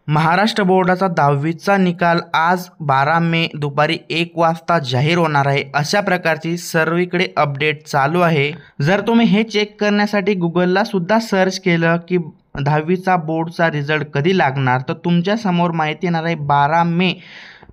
महाराष्ट्र बोर्डाचा 10वीचा निकाल आज 12 मे दुपारी 1 वाजता जाहीर होणार आहे। अशा प्रकारची सर्वीकडे अपडेट चालू आहे। जर तुम्ही हे चेक करण्यासाठी गुगलला सुद्धा सर्च केलं की 10वीचा बोर्डचा रिझल्ट कधी लागणार, तर तुमच्या समोर माहिती येणार आहे 12 मे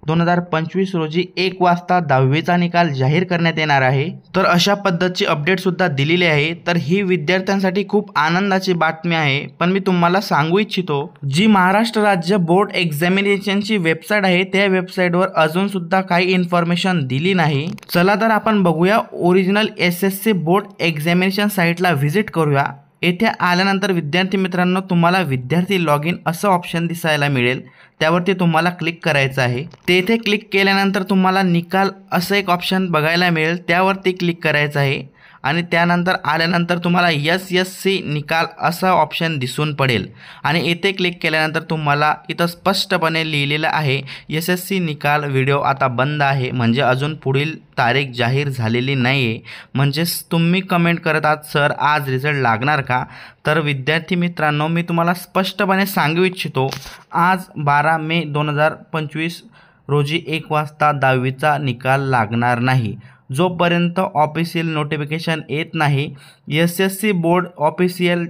2025 रोजी 1 वाजता 10वीचा निकाल जाहीर करण्यात येणार आहे। तर अशा पद्धतीची अपडेट सुद्धा दिलेली आहे। तर ही विद्यार्थ्यांसाठी खूप आनंदाची बातमी आहे। पण मी तुम्हाला सांगू इच्छितो, जी महाराष्ट्र राज्य बोर्ड एक्झामिनेशनची वेबसाईट आहे त्या वेबसाईटवर अजून सुद्धा काही इन्फॉर्मेशन दिली नाही। चला तर आपण बघूया, ओरिजिनल SSC बोर्ड एक्झामिनेशन साईटला व्हिजिट करूया। येथे आल्यानंतर विद्यार्थी मित्रांनो, तुम्हाला विद्यार्थी लॉग इन असं ऑप्शन दिसायला मिळेल, त्यावरती तुम्हाला क्लिक करायचं आहे। तेथे क्लिक केल्यानंतर तुम्हाला निकाल असं एक ऑप्शन बघायला मिळेल, त्यावरती क्लिक करायचं आहे आणि त्यानंतर आल्यानंतर तुम्हाला SSC निकाल असा ऑप्शन दिसून पडेल आणि येथे क्लिक केल्यानंतर तुम्हाला इथं स्पष्टपणे लिहिलेलं आहे SSC निकाल व्हिडिओ आता बंद आहे, म्हणजे अजून पुढील तारीख जाहीर झालेली नाही आहे। म्हणजेच तुम्ही कमेंट करत आहात सर आज रिझल्ट लागणार का? तर विद्यार्थी मित्रांनो, मी तुम्हाला स्पष्टपणे सांगू इच्छितो, आज 12 मे 2025 रोजी 1 वाजता 10वीचा निकाल लागणार नाही। जोपर्यंत ऑफिशियल नोटिफिकेशन येत नाही, SSC board official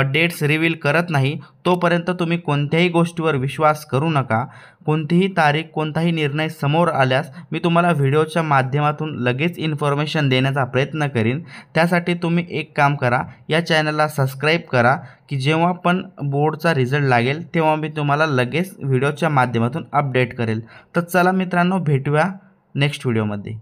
dates reveal करत नाही, तोपर्यंत तुम्ही कोणत्याही गोष्टीवर विश्वास करू नका। कोणतीही तारीख, कोणताही निर्णय समोर आल्यास मी तुम्हाला व्हिडिओच्या माध्यमातून लगेच इन्फॉर्मेशन देण्याचा प्रयत्न करीन। त्यासाठी तुम्ही एक काम करा, या चॅनलला सबस्क्राईब करा की जेव्हा पण बोर्डचा रिझल्ट लागेल तेव्हा मी तुम्हाला लगेच व्हिडिओच्या माध्यमातून अपडेट करेल। तर चला मित्रांनो, भेटूया नेक्स्ट व्हिडिओमध्ये।